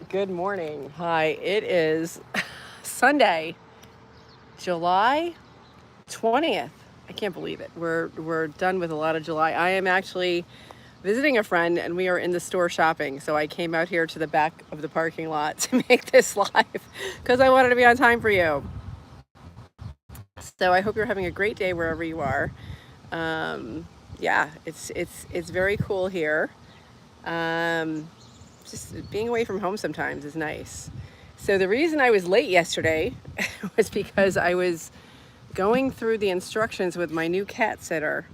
Good morning. Hi, it is Sunday, July 20th. I can't believe it. We're done with a lot of July. I am actually visiting a friend and we are in the store shopping. So I came out here to the back of the parking lot to make this live because I wanted to be on time for you. So I hope you're having a great day wherever you are. Yeah, it's very cool here. Um, just being away from home sometimes is nice. So the reason I was late yesterday was because I was going through the instructions with my new cat sitter.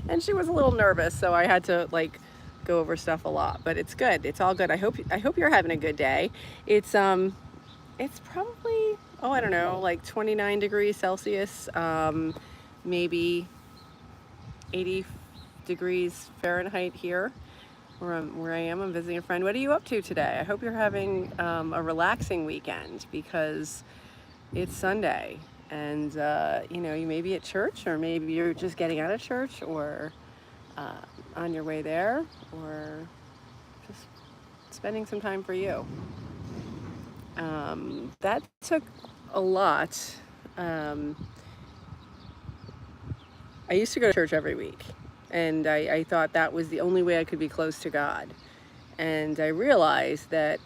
And she was a little nervous, so I had to go over stuff a lot, but it's good. It's all good. I hope you're having a good day. It's probably, oh, I don't know, like 29 degrees Celsius, maybe 80 degrees Fahrenheit here where I am. I'm visiting a friend. What are you up to today? I hope you're having a relaxing weekend because it's Sunday and you may be at church, or maybe you're just getting out of church, or on your way there, or just spending some time for you. That took a lot. Um, I used to go to church every week, and I thought that was the only way I could be close to God. And I realized that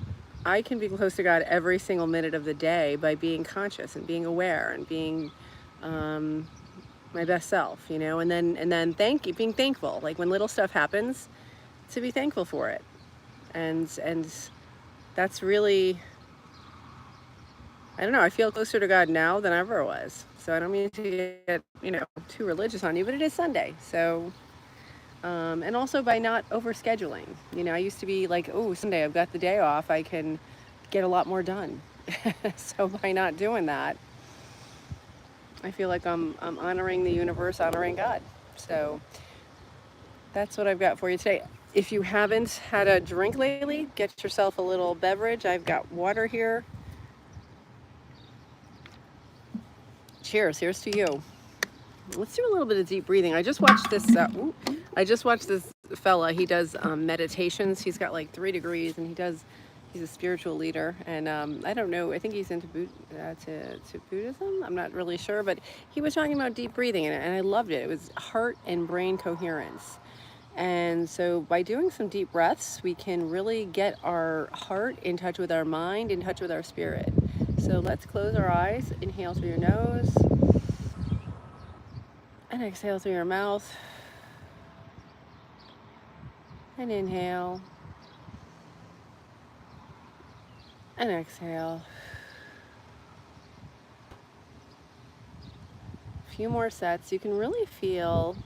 I can be close to God every single minute of the day by being conscious and being aware and being um, my best self, and then being thankful. Like when little stuff happens, to be thankful for it, and that's really, I don't know. I feel closer to God now than I ever was. So I don't mean to get too religious on you, but it is Sunday, so. And also by not overscheduling. I used to be like, oh, Sunday, I've got the day off. I can get a lot more done. So by not doing that, I feel like I'm honoring the universe, honoring God. So that's what I've got for you today. If you haven't had a drink lately, get yourself a little beverage. I've got water here. Cheers. Here's to you. Let's do a little bit of deep breathing. I just watched this fella. He does meditations. He's got like 3 degrees, and he's a spiritual leader. And I don't know. I think he's into to Buddhism. I'm not really sure, but he was talking about deep breathing, and I loved it. It was heart and brain coherence. And so by doing some deep breaths, we can really get our heart in touch with our mind, in touch with our spirit. So let's close our eyes. Inhale through your nose. And exhale through your mouth. And inhale. And exhale. A few more sets. You can really feel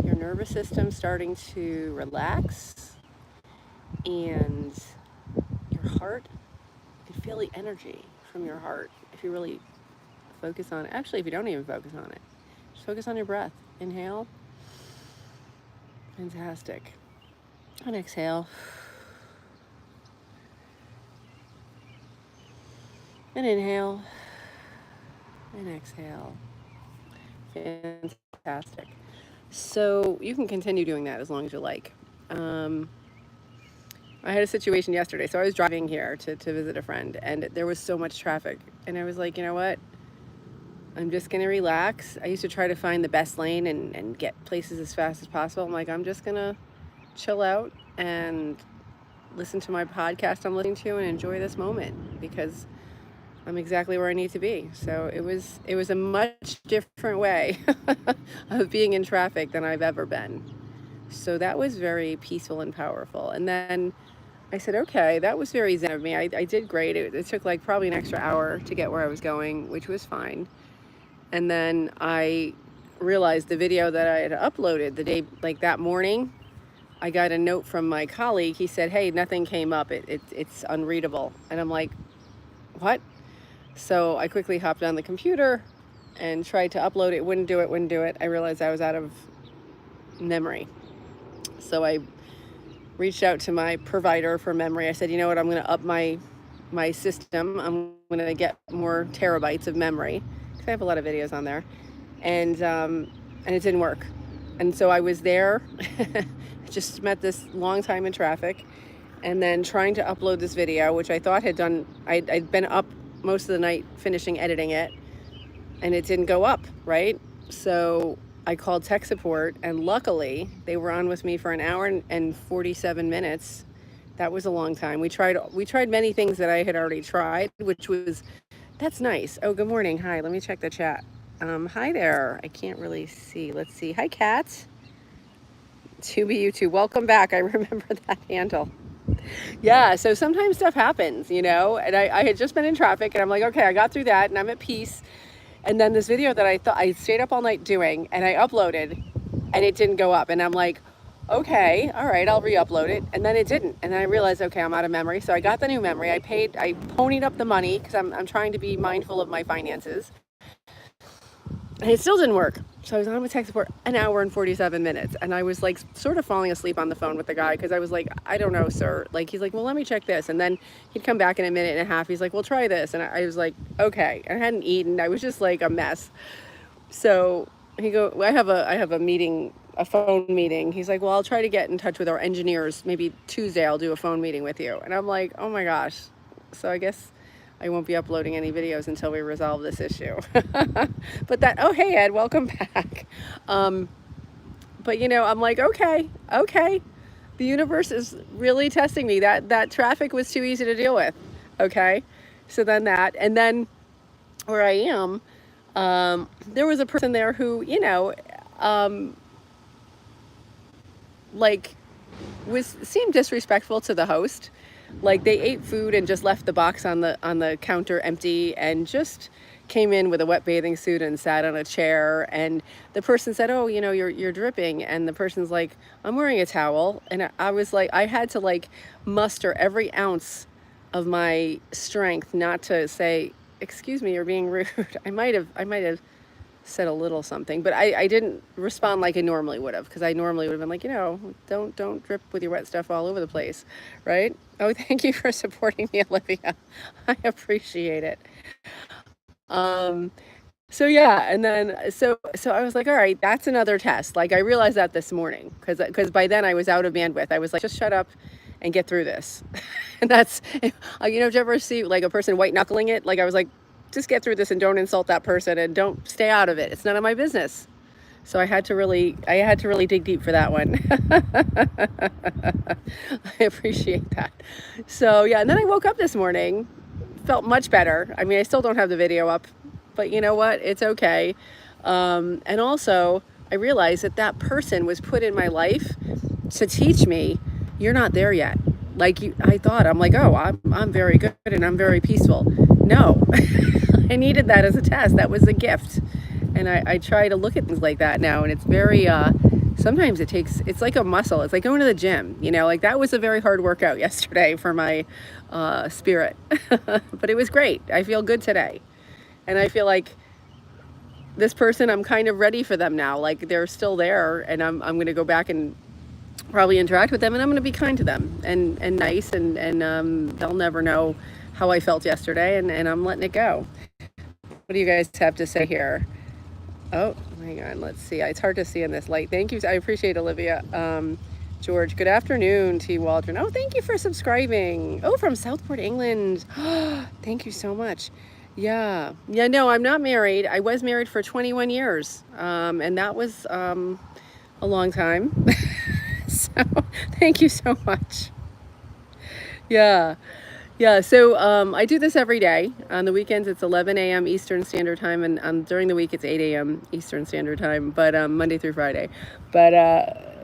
your nervous system starting to relax. And your heart, you can feel the energy from your heart if you really focus on it. Actually, if you don't even focus on it, just focus on your breath. Inhale. Fantastic. And exhale. And inhale. And exhale. Fantastic. So you can continue doing that as long as you like. I had a situation yesterday. So I was driving here to visit a friend, and there was so much traffic. And I was like, you know what? I'm just going to relax. I used to try to find the best lane and get places as fast as possible. I'm like, I'm just going to chill out and listen to my podcast I'm listening to and enjoy this moment because I'm exactly where I need to be. So it was a much different way of being in traffic than I've ever been. So that was very peaceful and powerful. And then I said, okay, that was very zen of me. I did great. It took like probably an extra hour to get where I was going, which was fine. And then I realized the video that I had uploaded the day, like that morning, I got a note from my colleague. He said, hey, nothing came up. It's unreadable. And I'm like, what? So I quickly hopped on the computer and tried to upload it. Wouldn't do it. I realized I was out of memory. So I reached out to my provider for memory. I said, you know what, I'm going to up my system. I'm going to get more terabytes of memory because I have a lot of videos on there. And it didn't work. And so I was there, just met this long time in traffic. and then trying to upload this video, which I thought had done, I'd been up most of the night finishing editing it, and it didn't go up, right? So I called tech support, and luckily they were on with me for an hour and 47 minutes. That was a long time. We tried many things that I had already tried, which was, that's nice. Oh, good morning. Hi, let me check the chat. Hi there. I can't really see. Let's see. Hi, Kat. 2BU2. Welcome back. I remember that handle. Yeah, so sometimes stuff happens, you know, and I had just been in traffic, and I'm like, okay, I got through that and I'm at peace. And then this video that I thought I stayed up all night doing, and I uploaded, and it didn't go up. And I'm like, okay, all right, I'll re-upload it. And then it didn't. And then I realized, okay, I'm out of memory. So I got the new memory. I ponied up the money because I'm trying to be mindful of my finances. And it still didn't work. So I was on with tech support an hour and 47 minutes. And I was like sort of falling asleep on the phone with the guy because I was like, I don't know, sir. Like, he's like, well, let me check this. And then he'd come back in a minute and a half. He's like, well, try this. And I was like, okay. I hadn't eaten. I was just like a mess. So I have a meeting, a phone meeting. He's like, well, I'll try to get in touch with our engineers. Maybe Tuesday I'll do a phone meeting with you. And I'm like, oh my gosh. So I guess I won't be uploading any videos until we resolve this issue. But oh, hey, Ed, welcome back. But you know, I'm like, okay. The universe is really testing me. That traffic was too easy to deal with. Okay. So then and then where I am, there was a person there who, you know, like seemed disrespectful to the host. Like, they ate food and just left the box on the counter empty, and just came in with a wet bathing suit and sat on a chair. And the person said, oh, you know, you're dripping. And the person's like, I'm wearing a towel. And I was like, I had to like muster every ounce of my strength not to say, excuse me, you're being rude. I might have said a little something, but I didn't respond like I normally would have, because I normally would have been like, you know, don't drip with your wet stuff all over the place, right? Oh, thank you for supporting me, Olivia. I appreciate it. So yeah, and then so I was like, all right, that's another test. Like, I realized that this morning, because by then I was out of bandwidth. I was like, just shut up and get through this. And that's, you know, did you ever see like a person white knuckling it? Like, I was like, just get through this and don't insult that person, and don't stay out of it. It's none of my business. So I had to really dig deep for that one. I appreciate that. So yeah, and then I woke up this morning, felt much better. I mean, I still don't have the video up, but you know what? It's okay. And also, I realized that person was put in my life to teach me, you're not there yet. Like, I'm like, oh, I'm very good and I'm very peaceful. No, I needed that as a test. That was a gift. And I try to look at things like that now. And it's very, sometimes it's like a muscle. It's like going to the gym, you know, like that was a very hard workout yesterday for my spirit. But it was great. I feel good today. And I feel like this person, I'm kind of ready for them now. Like, they're still there, and I'm going to go back and probably interact with them, and I'm going to be kind to them and nice, and they'll never know how I felt yesterday, and I'm letting it go. What do you guys have to say here? Oh, hang on, let's see. It's hard to see in this light. Thank you. I appreciate Olivia. George, good afternoon, T. Waldron. Oh, thank you for subscribing. Oh, from Southport, England. Thank you so much. Yeah, no, I'm not married. I was married for 21 years, and that was a long time. So thank you so much. Yeah. So I do this every day. On the weekends, it's 11 a.m. Eastern Standard Time, and during the week, it's 8 a.m. Eastern Standard Time, but Monday through Friday. But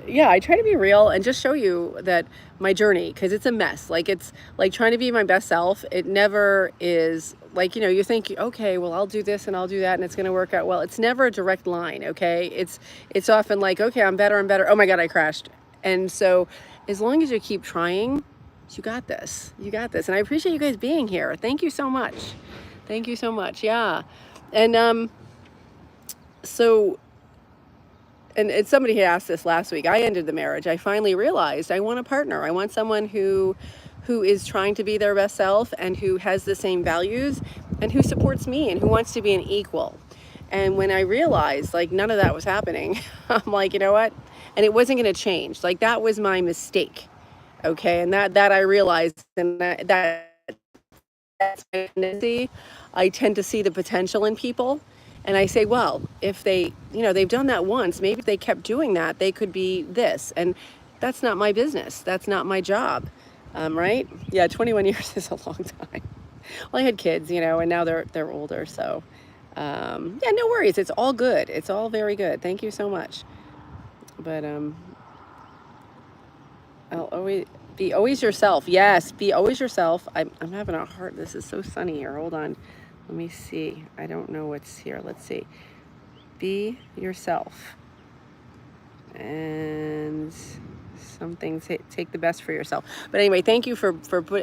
yeah, I try to be real and just show you that my journey, because it's a mess. Like, it's like trying to be my best self. It never is. Like, you know, you think, okay, well, I'll do this and I'll do that and it's going to work out well. It's never a direct line, okay? It's often like, okay, I'm better and better. Oh my God, I crashed. And so as long as you keep trying, you got this. You got this. And I appreciate you guys being here. Thank you so much. Thank you so much. Yeah. And so, and somebody had asked this last week. I ended the marriage. I finally realized I want a partner. I want someone who is trying to be their best self, and who has the same values, and who supports me, and who wants to be an equal. And when I realized like none of that was happening, I'm like, you know what? And it wasn't going to change. Like, that was my mistake. Okay, and that I realized, and that's my tendency. I tend to see the potential in people, and I say, well, if they, they've done that once, maybe if they kept doing that, they could be this, and that's not my business. That's not my job, right? Yeah, 21 years is a long time. Well, I had kids, and now they're older, so yeah, no worries. It's all good. It's all very good. Thank you so much. But I'll always yourself. Yes, be always yourself. I'm having a heart. This is so sunny here. Hold on. Let me see. I don't know what's here. Let's see. Be yourself. And something, take the best for yourself. But anyway, thank you for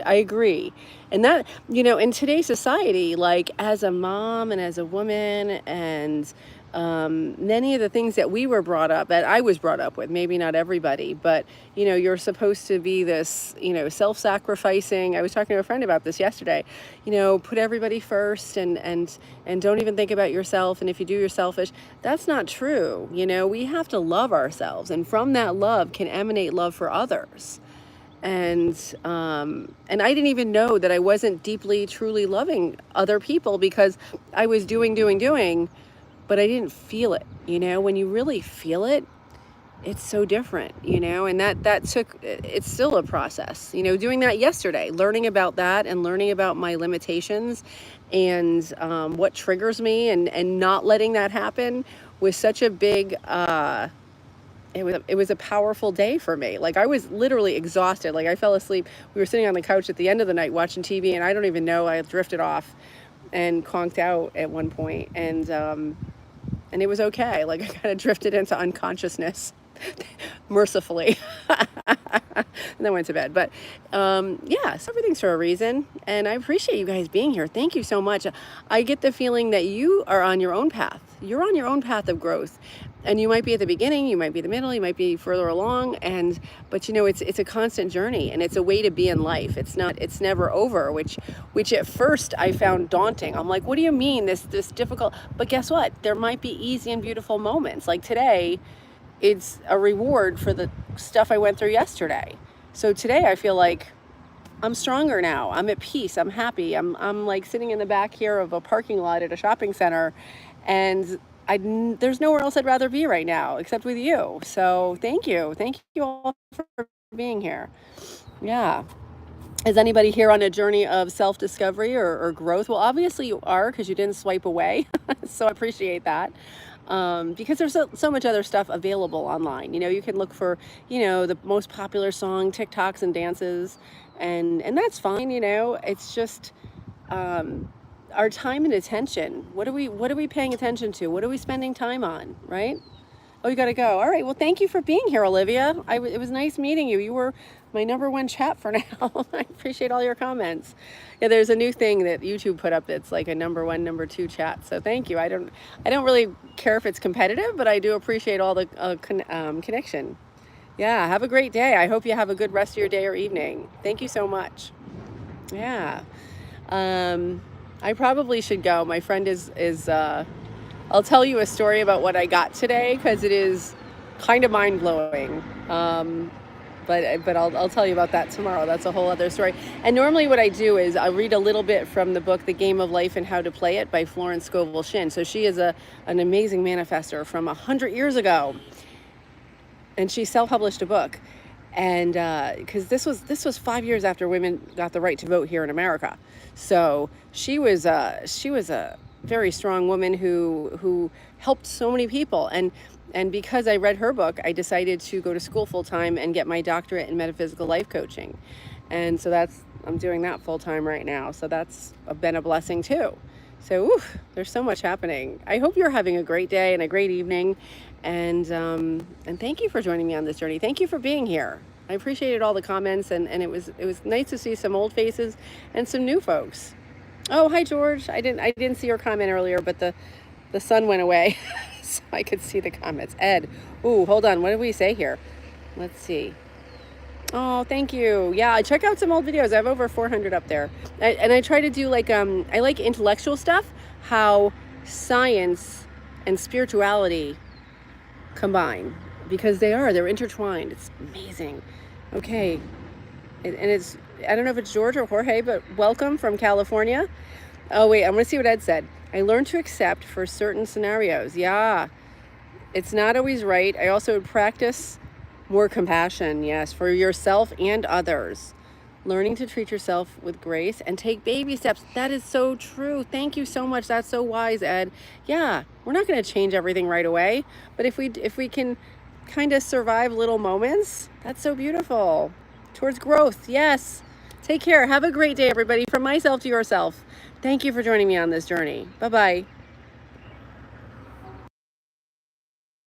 I agree. And that, in today's society, like as a mom and as a woman, and many of the things that we were brought up, that I was brought up with, maybe not everybody, but you're supposed to be this, self-sacrificing. I was talking to a friend about this yesterday. Put everybody first, and don't even think about yourself. And if you do, you're selfish. That's not true. We have to love ourselves, and from that love can emanate love for others. And I didn't even know that I wasn't deeply, truly loving other people, because I was doing, but I didn't feel it. When you really feel it, it's so different, and that took, it's still a process, doing that yesterday, learning about that and learning about my limitations, and what triggers me, and not letting that happen was such a big, it was a powerful day for me. Like, I was literally exhausted. Like, I fell asleep. We were sitting on the couch at the end of the night watching TV, and I don't even know, I drifted off and conked out at one point, and it was okay. Like, I kind of drifted into unconsciousness, mercifully, and then went to bed. But yeah, so everything's for a reason, and I appreciate you guys being here. Thank you so much. I get the feeling that you are on your own path. You're on your own path of growth, and you might be at the beginning, you might be the middle, you might be further along, but it's a constant journey, and it's a way to be in life. It's never over, which at first I found daunting. I'm like, what do you mean this difficult? But guess what? There might be easy and beautiful moments. Like today, it's a reward for the stuff I went through yesterday. So today I feel like I'm stronger now. I'm at peace. I'm happy. I'm like sitting in the back here of a parking lot at a shopping center, and there's nowhere else I'd rather be right now except with you. So thank you all for being here. Yeah. Is anybody here on a journey of self-discovery or growth? Well, obviously you are, because you didn't swipe away. So I appreciate that. Because there's so much other stuff available online. You can look for, the most popular song, TikToks and dances, and that's fine. It's just our time and attention. What are we paying attention to? What are we spending time on, right? Oh, you got to go. All right. Well, thank you for being here, Olivia. It was nice meeting you. You were my #1 chat for now. I appreciate all your comments. Yeah, there's a new thing that YouTube put up that's like a #1, #2 chat. So thank you. I don't really care if it's competitive, but I do appreciate all the connection. Yeah. Have a great day. I hope you have a good rest of your day or evening. Thank you so much. Yeah. I probably should go. My friend is I'll tell you a story about what I got today, because it is kind of mind-blowing. But I'll tell you about that tomorrow. That's a whole other story. And normally what I do is I read a little bit from the book The Game of Life and How to Play It by Florence Scovel Shinn. So she is an amazing manifester from 100 years ago, and she self-published a book. And because this was 5 years after women got the right to vote here in America, so she was a very strong woman who helped so many people. And because I read her book, I decided to go to school full time and get my doctorate in metaphysical life coaching. And so I'm doing that full time right now. So that's been a blessing too. So there's so much happening. I hope you're having a great day and a great evening. And thank you for joining me on this journey. Thank you for being here. I appreciated all the comments, and it was nice to see some old faces and some new folks. Oh, hi George. I didn't see your comment earlier, but the sun went away, so I could see the comments. Ed, ooh, hold on. What did we say here? Let's see. Oh, thank you. Yeah, I check out some old videos. I have over 400 up there, and I try to do like I like intellectual stuff, how science and spirituality combine, because they're intertwined. It's amazing. Okay. And it's, I don't know if it's George or Jorge, but welcome from California. Oh, wait, I'm going to see what Ed said. I learned to accept for certain scenarios. Yeah, it's not always right. I also would practice more compassion, yes, for yourself and others. Learning to treat yourself with grace and take baby steps. That is so true. Thank you so much. That's so wise, Ed. Yeah, we're not going to change everything right away, but if we can kind of survive little moments, that's so beautiful. Towards growth. Yes. Take care. Have a great day, everybody. From myself to yourself. Thank you for joining me on this journey. Bye-bye.